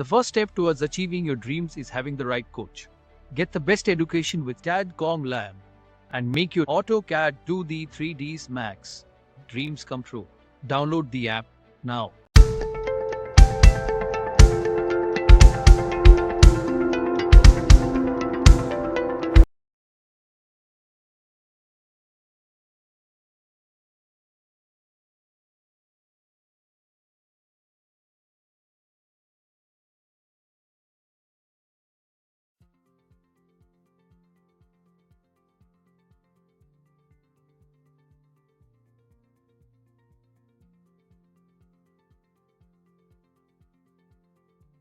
first step towards achieving your dreams is having the right coach. Get the best education with CAD.com Lab and make your AutoCAD do the 3Ds Max. Dreams come true. Download the app now.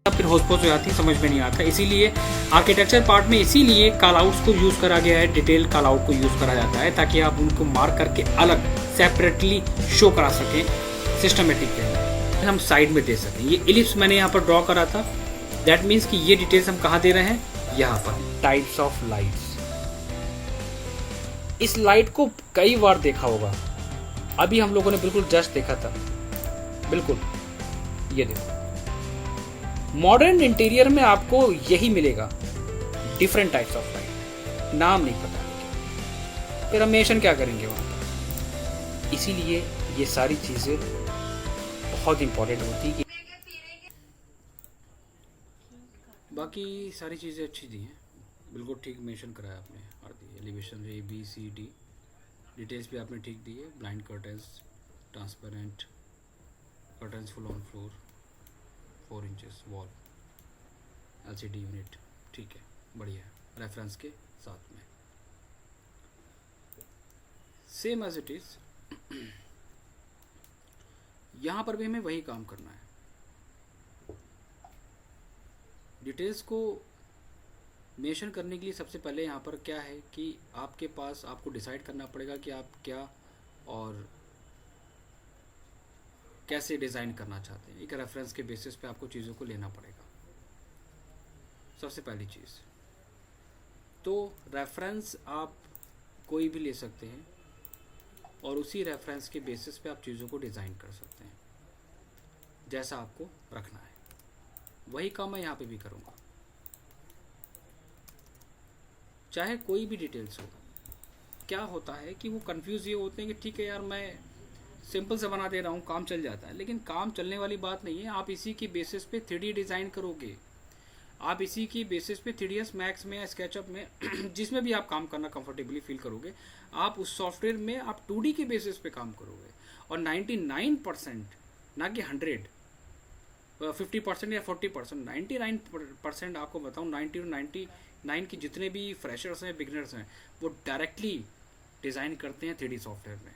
फिर होस्पोस हो जाती है, समझ में नहीं आता। इसीलिए architecture part में इसीलिए कॉल आउट्स को यूज़ करा गया है, डिटेल कॉल आउट को यूज़ करा जाता है ताकि आप उनको मार्क करके अलग सेपरेटली शो करा सकें सिस्टमेटिक वे, हम साइड में दे सकें। ये इलिप्स मैंने यहाँ पर ड्रॉ करा था, दैट मीन्स कि ये डिटेल्स हम कहाँ दे रहे हैं, यहाँ पर। टाइप्स ऑफ लाइट्स, इस लाइट को कई बार देखा होगा, अभी हम लोगों ने बिल्कुल जस्ट देखा था, बिल्कुल ये देखो। मॉडर्न इंटीरियर में आपको यही मिलेगा, डिफरेंट टाइप्स ऑफ लाइट, नाम नहीं पता, फिर हम मेंशन क्या करेंगे वहां पर। इसीलिए ये सारी चीजें बहुत इंपॉर्टेंट होती है। बाकी सारी चीजें अच्छी दी हैं, बिल्कुल ठीक मेंशन कराया आपने, और the elevation A B C D, details भी आपने ठीक दी है। Blind curtains, transparent curtains, full on floor, 4 inches wall, LCD unit, ठीक है, बढ़िया है, रेफरेंस के साथ में सेम एज इट इज। यहाँ पर भी हमें वही काम करना है। डिटेल्स को मेंशन करने के लिए सबसे पहले यहाँ पर क्या है कि आपके पास, आपको डिसाइड करना पड़ेगा कि आप क्या और कैसे डिज़ाइन करना चाहते हैं। एक रेफरेंस के बेसिस पे आपको चीज़ों को लेना पड़ेगा, सबसे पहली चीज़। तो रेफरेंस आप कोई भी ले सकते हैं और उसी रेफरेंस के बेसिस पे आप चीज़ों को डिज़ाइन कर सकते हैं जैसा आपको रखना है। वही काम मैं यहाँ पे भी करूँगा, चाहे कोई भी डिटेल्स हो। क्या होता है कि वो कंफ्यूज ये होते हैं कि ठीक है यार, मैं सिंपल से बना दे रहा हूँ, काम चल जाता है, लेकिन काम चलने वाली बात नहीं है। आप इसी की बेसिस पे 3D डिज़ाइन करोगे, आप इसी की बेसिस पे 3ds मैक्स में या स्केचअप में जिसमें भी आप काम करना कंफर्टेबली फील करोगे, आप उस सॉफ्टवेयर में आप 2D के बेसिस पे काम करोगे। और 99%, ना कि 100, 50% या 40%, 99% आपको बताऊँ, 90 और 99 की जितने भी फ्रेशर्स हैं, बिगनर्स हैं, वो डायरेक्टली डिज़ाइन करते हैं 3D सॉफ्टवेयर में।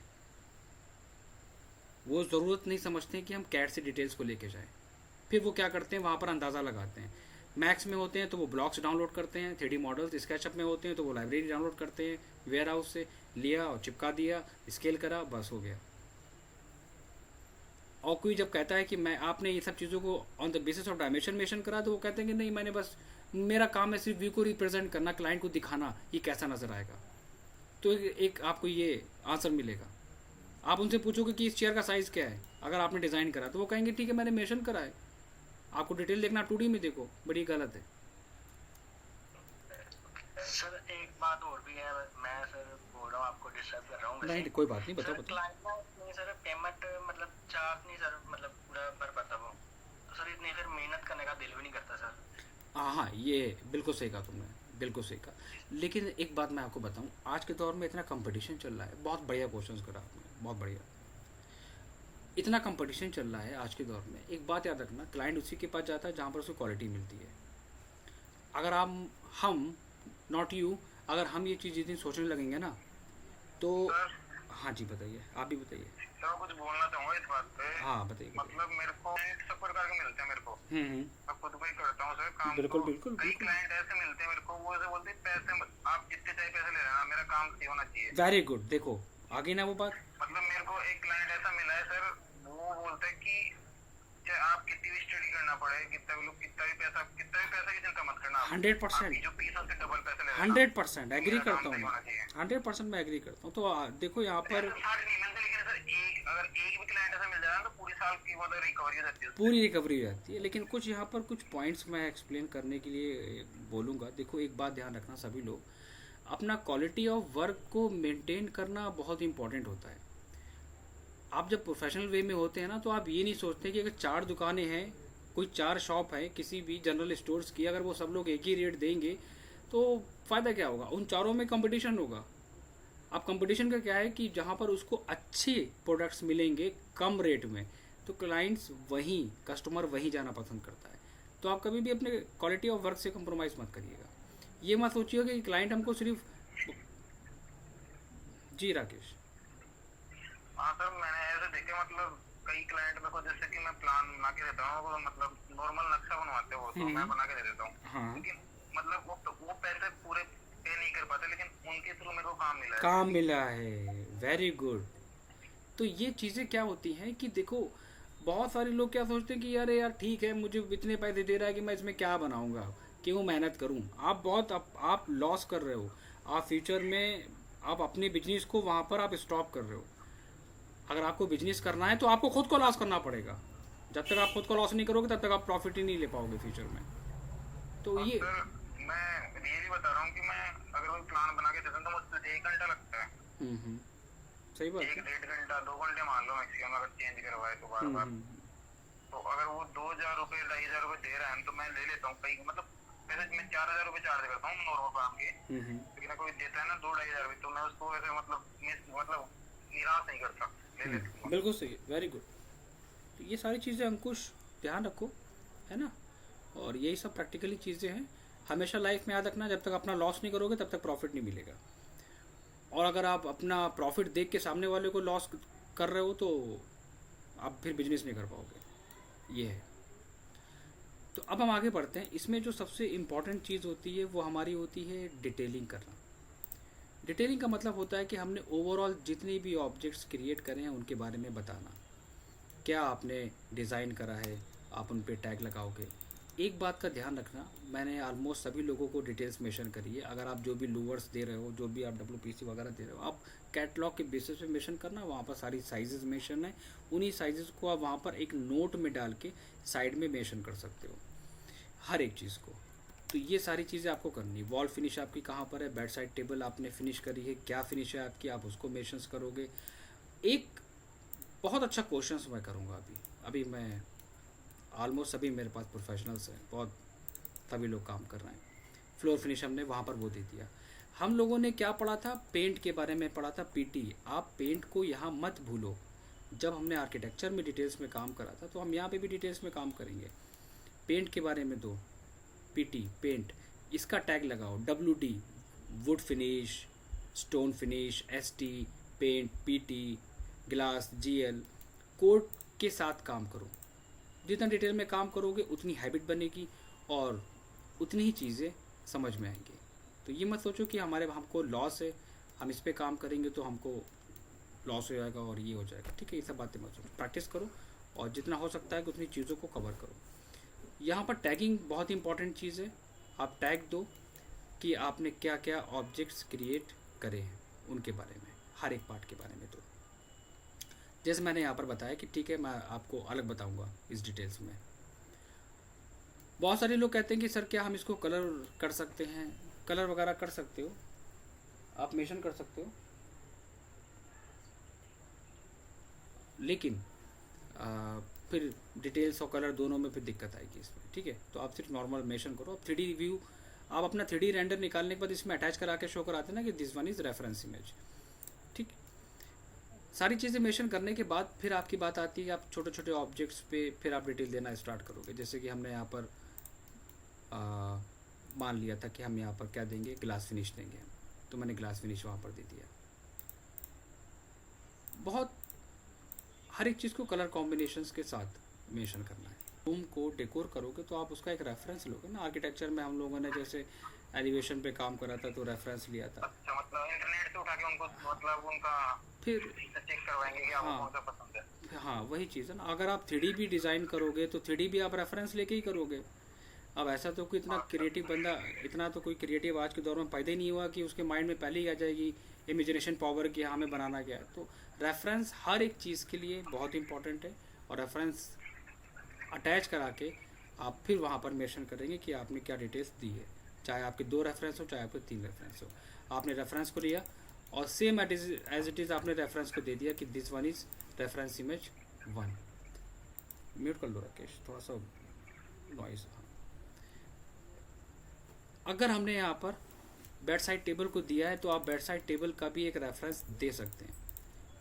वो ज़रूरत नहीं समझते हैं कि हम कैड से डिटेल्स को लेके जाएं। फिर वो क्या करते हैं, वहाँ पर अंदाज़ा लगाते हैं। मैक्स में होते हैं तो वो ब्लॉक्स डाउनलोड करते हैं, 3D मॉडल्स। स्केचअप में होते हैं तो वो लाइब्रेरी डाउनलोड करते हैं, वेयर हाउस से लिया और चिपका दिया, स्केल करा, बस हो गया। और कोई जब कहता है कि मैं, आपने ये सब चीज़ों को on the basis of dimension mention करा, तो वो कहते हैं कि नहीं, मैंने बस, मेरा काम है सिर्फ व्यू को रिप्रेजेंट करना, क्लाइंट को दिखाना ये कैसा नज़र आएगा। तो एक आपको ये आंसर मिलेगा। आप उनसे पूछोगे कि इस चेयर का साइज़ क्या है, अगर आपने डिज़ाइन करा, तो वो कहेंगे ठीक है, मैंने मेंशन करा है, आपको डिटेल देखना 2D में देखो। बड़ी गलत है सर। एक बात और भी है, मैं सर बोल रहा हूँ, आपको डिस्टर्ब कर रहा हूँ। नहीं, कोई बात नहीं, बताओ। नहीं सर, पेमेंट मतलब चार्ज नहीं सर, मतलब पूरा भर पाता वो, तो सर इतनी फिर मेहनत करने का दिल भी नहीं करता सर। हाँ, ये बिल्कुल सही कहा तुमने, बिल्कुल सही कहा। लेकिन एक बात मैं आपको बताऊं, आज के दौर में इतना कंपटीशन चल रहा है। बहुत बढ़िया क्वेश्चन करा आपने, बहुत बढ़िया। इतना कंपटीशन चल रहा है आज के दौर में, एक बात याद रखना, क्लाइंट उसी के पास जाता है जहाँ पर उसको क्वालिटी मिलती है। अगर हम नॉट यू, अगर हम ये चीज़ जितनी सोचने लगेंगे ना, तो हाँ जी, बताइए, आप भी बताइए। तो कुछ बोलना चाहूँगा इस बात पे। हाँ, बताइए। मतलब मेरे को सब प्रकार के मिलते हैं मेरे को, मैं खुद को ही करता हूँ सर काम। बिल्कुल बिल्कुल कई क्लाइंट ऐसे मिलते हैं मेरे को, वो ऐसे बोलते हैं पैसे आप जितने चाहिए पैसे ले लेना, मेरा काम सही होना चाहिए। वेरी गुड, देखो आगे ना वो बात। मतलब मेरे को एक क्लाइंट ऐसा मिला है सर, वो बोलता है कि चाहे आप कितनी भी स्टडी करना पड़े, कितना भी लोग, कितना भी पैसा की चिंता मत करना। 100% आपकी जो फीस है उससे डबल पैसे ले लेना। 100% एग्री मेरा काम करता हूँ सही मैं, होना चाहिए। 100% मैं एग्री करता हूँ। तो देखो यहाँ पर ऐसा सारे नहीं मिलते, लेकिन सर अगर एक भी क्लाइंट ऐसा मिल जाए ना तो पूरी साल की मतलब रिकवरी हो जाती है उससे। पूरी रिकवरी हो जाती है। लेकिन कुछ यहाँ पर कुछ पॉइंट्स मैं एक्सप्लेन करने के लिए बोलूँगा। देखो एक बात ध्यान रखना सभी लोग, अपना क्वालिटी ऑफ वर्क को मेंटेन करना बहुत इंपॉर्टेंट होता है। आप जब प्रोफेशनल वे में होते हैं ना, तो आप ये नहीं सोचते कि अगर 4 दुकानें हैं, कोई 4 शॉप है किसी भी जनरल स्टोर्स की, अगर वो सब लोग एक ही रेट देंगे तो फ़ायदा क्या होगा? उन चारों में कंपटीशन होगा। अब कंपटीशन का क्या है कि जहाँ पर उसको अच्छे प्रोडक्ट्स मिलेंगे कम रेट में, तो क्लाइंट्स वहीं, कस्टमर वहीं जाना पसंद करता है। तो आप कभी भी अपने क्वालिटी ऑफ वर्क से कंप्रोमाइज़ मत करिएगा। ये मत सोचिएगा कि क्लाइंट हमको सिर्फ। जी राकेश। हाँ सर, मैंने ऐसे देखे, मतलब कई क्लाइंट मेरे को, जैसे कि मैं प्लान बना के देता हूँ, वो मतलब नॉर्मल नक्शा बनवाते हो तो मैं बना के दे देता हूँ। हाँ, लेकिन मतलब वो पैसे पूरे पे नहीं कर पाते, लेकिन उनके थ्रू मेरे को काम मिला है। काम मिला है, वेरी गुड। तो ये चीज़ें क्या होती हैं कि देखो, बहुत सारे लोग क्या सोचते हैं कि यार यार ठीक है, मुझे इतने पैसे दे रहा है कि मैं इसमें क्या बनाऊंगा, क्यों मेहनत करूं। आप लॉस कर रहे हो। आप फ्यूचर में आप अपने बिजनेस को वहाँ पर आप स्टॉप कर रहे हो। अगर आपको बिजनेस करना है तो आपको खुद को लॉस करना पड़ेगा। जब तक आप खुद को लॉस नहीं करोगे तब तक आप प्रॉफिट ही नहीं ले पाओगे फ्यूचर में। तो और ये सर मैं रियली बता रहा हूँ कि मैं अगर कोई प्लान बना के देता हूँ तो मुझसे 1 घंटा लगता है। सही बात है। 1-1.5 घंटा 2 घंटे मान लो मैक्सिमम, अगर चेंज करवाए तो बार बार। तो अगर वो 2,000 रुपये 2,500 रुपये दे रहा है तो मैं ले लेता हूँ। कई मतलब वैसे मैं 4,000 रुपये चार्ज करता हूँ नॉर्मल काम के, लेकिन कोई देता है ना 2-2,500 रुपये, तो मैं उसको ऐसे मतलब निराश नहीं करता, ले लेता हूँ। बिल्कुल सही, वेरी गुड। तो ये सारी चीज़ें अंकुश ध्यान रखो, है ना। और यही सब प्रैक्टिकली चीज़ें हैं। हमेशा लाइफ में याद रखना, जब तक अपना लॉस नहीं करोगे तब तक प्रॉफिट नहीं मिलेगा। और अगर आप अपना प्रॉफिट देख के सामने वाले को लॉस कर रहे हो तो आप फिर बिजनेस नहीं कर पाओगे। ये है। तो अब हम आगे बढ़ते हैं। इसमें जो सबसे इम्पॉर्टेंट चीज़ होती है वो हमारी होती है डिटेलिंग करना। डिटेलिंग का मतलब होता है कि हमने ओवरऑल जितने भी ऑब्जेक्ट्स क्रिएट करे हैं उनके बारे में बताना। क्या आपने डिज़ाइन करा है, आप उन पे टैग लगाओगे। एक बात का ध्यान रखना, मैंने ऑलमोस्ट सभी लोगों को डिटेल्स मेंशन करी है। अगर आप जो भी लूवर्स दे रहे हो, जो भी आप WPC वगैरह दे रहे हो, आप कैटलॉग के बेसिस पे मेंशन करना। वहाँ पर सारी साइजेस मेंशन है, उन्हीं साइजेस को आप वहाँ पर एक नोट में डाल के साइड में मेंशन कर सकते हो हर एक चीज़ को। तो ये सारी चीज़ें आपको करनी है। वॉल फिनिश आपकी कहाँ पर है, बेड साइड टेबल आपने फिनिश करी है, क्या फिनिश है आपकी, आप उसको मेंशंस करोगे। एक बहुत अच्छा क्वेश्चन मैं करूँगा अभी मैं ऑलमोस्ट सभी मेरे पास प्रोफेशनल्स हैं, बहुत सभी लोग काम कर रहे हैं। फ्लोर फिनिश हमने वहाँ पर वो दे दिया। हम लोगों ने क्या पढ़ा था, पेंट के बारे में पढ़ा था, PT। आप पेंट को यहाँ मत भूलो। जब हमने आर्किटेक्चर में डिटेल्स में काम करा था तो हम यहाँ पे भी डिटेल्स में काम करेंगे। पेंट के बारे में दो, PT पेंट, इसका टैग लगाओ, WD wood finish, stone finish, ST paint, PT glass, GL code के साथ काम करो। जितना डिटेल में काम करोगे उतनी हैबिट बनेगी और उतनी ही चीज़ें समझ में आएंगी। तो ये मत सोचो कि हमको लॉस है, हम इस पे काम करेंगे तो हमको लॉस हो जाएगा और ये हो जाएगा। ठीक है, ये सब बातें मत सोचो, प्रैक्टिस करो और जितना हो सकता है कि उतनी चीज़ों को कवर करो। यहाँ पर टैगिंग बहुत इंपॉर्टेंट चीज़ है। आप टैग दो कि आपने क्या क्या ऑब्जेक्ट्स क्रिएट करे हैं उनके बारे में, हर एक पार्ट के बारे में। तो जैसे मैंने यहाँ पर बताया कि ठीक है, मैं आपको अलग बताऊँगा इस डिटेल्स में। बहुत सारे लोग कहते हैं कि सर क्या हम इसको कलर कर सकते हैं। कलर वगैरह कर सकते हो, आप मेंशन कर सकते हो, लेकिन फिर डिटेल्स और कलर दोनों में फिर दिक्कत आएगी इसमें। ठीक है, तो आप सिर्फ नॉर्मल मेंशन करो। आप 3D व्यू, आप अपना 3D रेंडर निकालने के बाद इसमें अटैच करा के शो कराते हैं ना कि this one is reference image. ठीक, सारी चीज़ें मेंशन करने के बाद फिर आपकी बात आती है, आप छोटे छोटे ऑब्जेक्ट्स पे फिर आप डिटेल देना स्टार्ट करोगे। जैसे कि हमने यहाँ पर मान लिया था कि हम यहाँ पर क्या देंगे, ग्लास फिनिश देंगे, तो मैंने ग्लास फिनिश वहाँ पर दे दिया। बहुत हर एक चीज़ को कलर कॉम्बिनेशंस के साथ मेंशन करना है। रूम को डेकोर करोगे तो आप उसका एक रेफरेंस लोगे ना। आर्किटेक्चर में हम लोगों ने जैसे एलिवेशन पे काम करा था तो रेफरेंस लिया था। अच्छा, मतलब इंटरनेट से उठा के उनको मतलब उनका फिर चेक करवाएंगे कि आपको कौन सा पसंद है। हाँ वही चीज़ है ना, अगर आप 3D भी डिज़ाइन करोगे तो 3D भी आप रेफरेंस लेके ही करोगे। अब ऐसा तो कोई इतना क्रिएटिव बंदा, इतना तो कोई क्रिएटिव आज के दौर में पैदा ही नहीं हुआ कि उसके माइंड में पहले ही आ जाएगी इमेजिनेशन पावर कि हाँ हमें बनाना क्या है। तो रेफरेंस हर एक चीज़ के लिए बहुत इंपॉर्टेंट है, और रेफरेंस अटैच करा के आप फिर वहाँ पर मेंशन करेंगे कि आपने क्या डिटेल्स दी है, चाहे आपके 2 रेफरेंस हो चाहे आपके 3 रेफरेंस हो। आपने रेफरेंस को लिया और सेम एज इट इज़ आपने रेफरेंस को दे दिया कि this one is reference image 1। Mute कर लो राकेश, थोड़ा सा नॉइस। अगर हमने यहाँ पर बेड साइड टेबल को दिया है तो आप बेड साइड टेबल का भी एक रेफरेंस दे सकते हैं।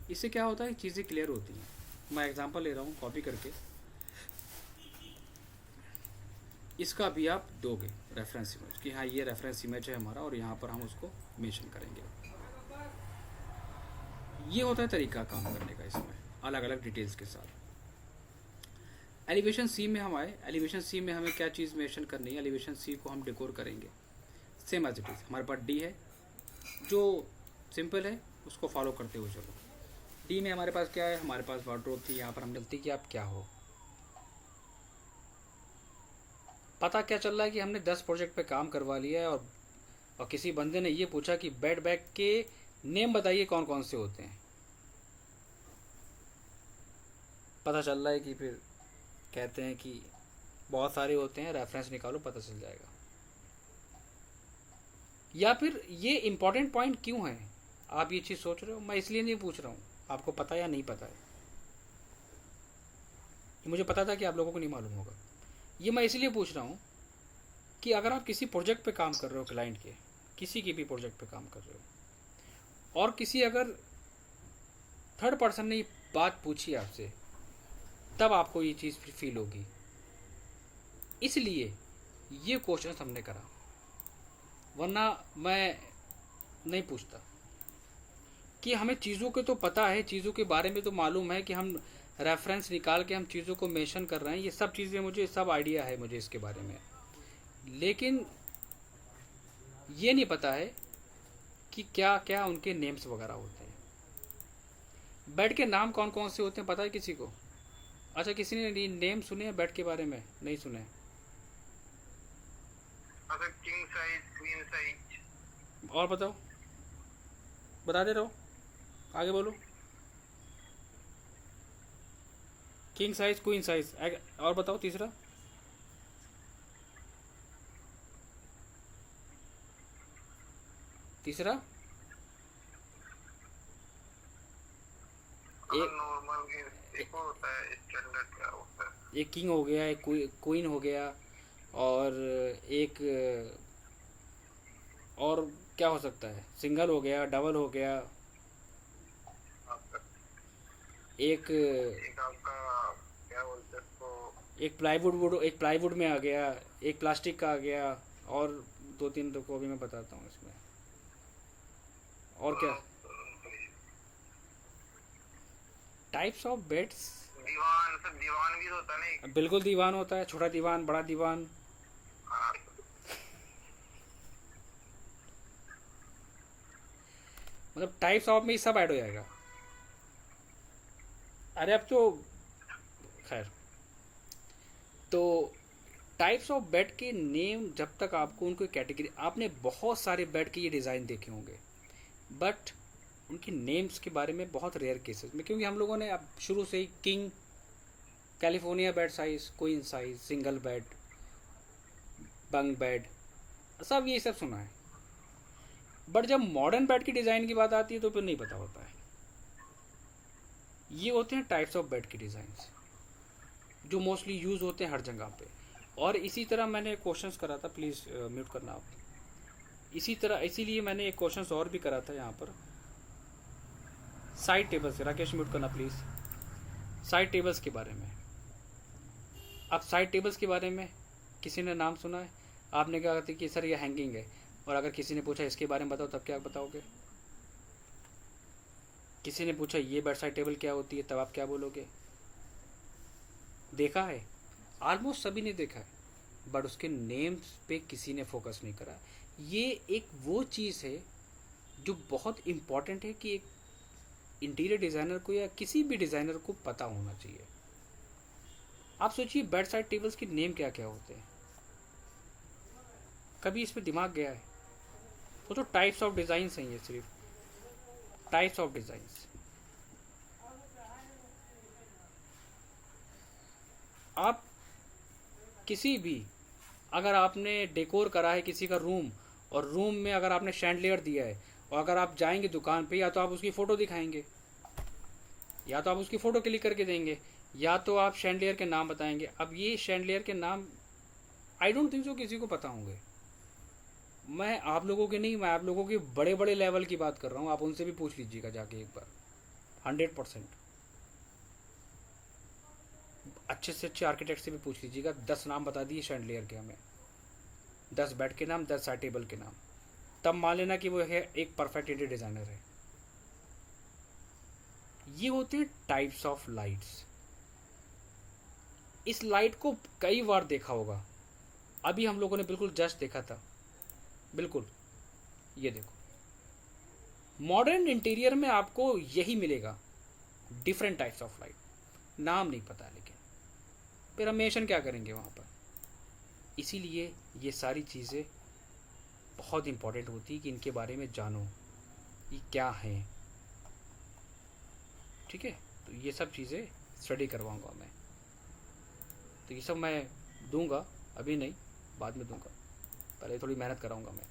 इससे क्या होता है, चीज़ें क्लियर होती हैं। मैं एग्जांपल ले रहा हूँ कॉपी करके, इसका भी आप दोगे रेफरेंस इमेज कि हाँ ये रेफरेंस इमेज है हमारा, और यहाँ पर हम उसको मेंशन करेंगे। ये होता है तरीका काम करने का इसमें, अलग अलग डिटेल्स के साथ। एलिवेशन सी में हम आए। एलिवेशन सी में हमें क्या चीज़ मेंशन करनी है, एलिवेशन सी को हम डेकोर करेंगे सेम एज इट इज़। हमारे पास डी है जो सिंपल है, उसको फॉलो करते हुए चलो। डी में हमारे पास क्या है, हमारे पास वार्डरोब थी। यहाँ पर हम चलती कि आप क्या हो, पता क्या चल रहा है कि हमने 10 प्रोजेक्ट पे काम करवा लिया है, और किसी बंदे ने ये पूछा कि बेड बैग के नेम बताइए कौन कौन से होते हैं। पता चल रहा है कि फिर कहते हैं कि बहुत सारे होते हैं, रेफरेंस निकालो पता चल जाएगा। या फिर ये इंपॉर्टेंट पॉइंट क्यों है, आप ये चीज़ सोच रहे हो। मैं इसलिए नहीं पूछ रहा हूँ आपको पता या नहीं पता है, मुझे पता था कि आप लोगों को नहीं मालूम होगा। ये मैं इसलिए पूछ रहा हूँ कि अगर आप किसी प्रोजेक्ट पे काम कर रहे हो, क्लाइंट के किसी की भी प्रोजेक्ट पे काम कर रहे हो, और किसी अगर थर्ड पर्सन ने बात पूछी आपसे, तब आपको ये चीज़ फील होगी। इसलिए ये क्वेश्चन हमने करा, वरना मैं नहीं पूछता। कि हमें चीज़ों के तो पता है, चीज़ों के बारे में तो मालूम है कि हम रेफरेंस निकाल के हम चीज़ों को मेंशन कर रहे हैं, ये सब चीज़ें मुझे सब आइडिया है मुझे इसके बारे में, लेकिन ये नहीं पता है कि क्या क्या उनके नेम्स वगैरह होते हैं। बेड के नाम कौन कौन से होते हैं पता है किसी को? अच्छा, किसी ने नेम सुने हैं बेड के बारे में? नहीं सुने? King size, queen size. और बताओ, बता दे रहो, आगे बोलो। किंग साइज, क्वीन साइज, और बताओ तीसरा। तीसरा एक नॉर्मल एक होता है, स्टैंडर्ड क्या होता है। एक किंग हो गया, एक क्वीन हो गया, और एक और क्या हो सकता है, सिंगल हो गया, डबल हो गया, एक आपका क्या बोलते हैं उसको, एक प्लाईवुड में आ गया, एक प्लास्टिक का आ गया, और 2-3 को भी मैं बताता हूँ इसमें। और क्या टाइप्स ऑफ बेड्स। दीवान, सब दीवान भी होता नहीं। बिल्कुल दीवान होता है, छोटा दीवान, बड़ा दीवान। मतलब टाइप्स ऑफ में ही सब ऐड हो जाएगा। अरे अब तो खैर, तो टाइप्स ऑफ बेड के नेम, जब तक आपको उनको कैटेगरी, आपने बहुत सारे बेड के ये डिज़ाइन देखे होंगे, बट उनके नेम्स के बारे में बहुत रेयर केसेस में, क्योंकि हम लोगों ने अब शुरू से ही king, California bed size, queen size, single bed, bunk bed, सब ये सब सुना है। बट जब मॉडर्न बेड की डिज़ाइन की बात आती है तो फिर नहीं पता होता है। ये होते हैं टाइप्स ऑफ बेड के डिज़ाइंस जो मोस्टली यूज़ होते हैं हर जगह पे। और इसी तरह मैंने क्वेश्चंस करा था, प्लीज़ म्यूट करना आप। इसी तरह, इसीलिए मैंने एक क्वेश्चंस और भी करा था यहाँ पर साइड टेबल्स। राकेश म्यूट करना प्लीज़। साइड टेबल्स के बारे में, अब साइड टेबल्स के बारे में किसी ने नाम सुना है? आपने कहा था कि सर ये हैंगिंग है, और अगर किसी ने पूछा इसके बारे में बताओ, तब क्या बताओगे? किसी ने पूछा ये बेड साइड टेबल क्या होती है, तब आप क्या बोलोगे? देखा है? ऑलमोस्ट सभी ने देखा है, बट उसके नेम्स पे किसी ने फोकस नहीं करा। ये एक वो चीज़ है जो बहुत इम्पॉर्टेंट है कि एक इंटीरियर डिज़ाइनर को या किसी भी डिज़ाइनर को पता होना चाहिए। आप सोचिए बेड साइड टेबल्स के नेम क्या क्या होते हैं, कभी इस पर दिमाग गया है? वो तो टाइप्स ऑफ डिज़ाइंस हैं, ये सिर्फ टाइप्स ऑफ डिज़ाइंस। आप किसी भी, अगर आपने डेकोर करा है किसी का रूम, और रूम में अगर आपने शैंडलियर दिया है, और अगर आप जाएंगे दुकान पे, या तो आप उसकी फ़ोटो दिखाएंगे, या तो आप उसकी फ़ोटो क्लिक करके देंगे, या तो आप शैंडलियर के नाम बताएंगे। अब ये शैंडलियर के नाम आई डोंट थिंक सो किसी को पता होंगे। मैं आप लोगों के नहीं, मैं आप लोगों के बड़े बड़े लेवल की बात कर रहा हूँ। आप उनसे भी पूछ लीजिएगा जाके एक बार, 100%। अच्छे से अच्छे आर्किटेक्ट से भी पूछ लीजिएगा, 10 नाम बता दिए शैंडलियर के हमें, 10 बेड के नाम, 10 साइड टेबल के नाम, तब मान लेना कि वो है एक परफेक्ट इंटीरियर डिज़ाइनर है। ये होते हैं टाइप्स ऑफ लाइट्स। इस लाइट को कई बार देखा होगा, अभी हम लोगों ने बिल्कुल जस्ट देखा था, बिल्कुल ये देखो। मॉडर्न इंटीरियर में आपको यही मिलेगा, डिफरेंट टाइप्स ऑफ लाइट। नाम नहीं पता, लेकिन फिर हम मेंशन क्या करेंगे वहाँ पर? इसीलिए ये सारी चीज़ें बहुत इम्पोर्टेंट होती है कि इनके बारे में जानो, ये क्या हैं, ठीक है? तो ये सब चीज़ें स्टडी करवाऊँगा मैं, तो ये सब मैं दूंगा, अभी नहीं, बाद में दूंगा, पहले थोड़ी मेहनत कराऊंगा मैं।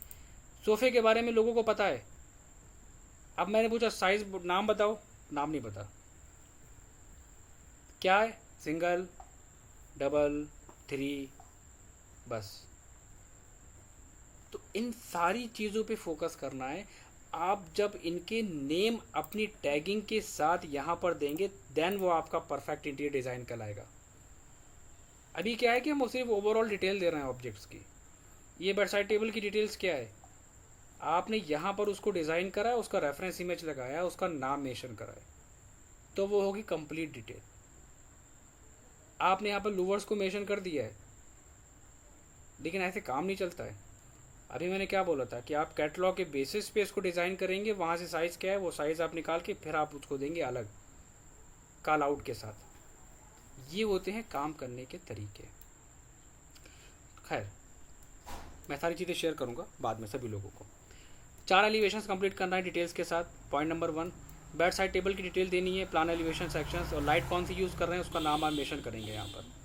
सोफ़े के बारे में लोगों को पता है। अब मैंने पूछा साइज़ नाम बताओ, नाम नहीं पता। क्या है? सिंगल, डबल, 3, बस। तो इन सारी चीज़ों पे फोकस करना है। आप जब इनके नेम अपनी टैगिंग के साथ यहाँ पर देंगे, देन वो आपका परफेक्ट इंटीरियर डिज़ाइन कहलाएगा। अभी क्या है कि हम सिर्फ ओवरऑल डिटेल दे रहे हैं ऑब्जेक्ट्स की। ये बेड साइड टेबल की डिटेल्स क्या है? आपने यहाँ पर उसको डिज़ाइन करा है, उसका रेफरेंस इमेज लगाया है, उसका नाम मेंशन करा है, तो वो होगी कंप्लीट डिटेल। आपने यहाँ पर लूवर्स को मेंशन कर दिया है, लेकिन ऐसे काम नहीं चलता है। अभी मैंने क्या बोला था कि आप कैटलॉग के बेसिस पे इसको डिज़ाइन करेंगे, वहाँ से साइज़ क्या है वो साइज़ आप निकाल के फिर आप उसको देंगे अलग कॉल आउट के साथ। ये होते हैं काम करने के तरीके। खैर, मैं सारी चीज़ें शेयर करूँगा बाद में सभी लोगों को। 4 एलिवेशंस कंप्लीट करना है डिटेल्स के साथ। Point number 1, bed side table की डिटेल देनी है, प्लान एलिवेशन सेक्शंस, और लाइट कौन सी यूज़ कर रहे हैं उसका नाम आप मेंशन करेंगे यहाँ पर।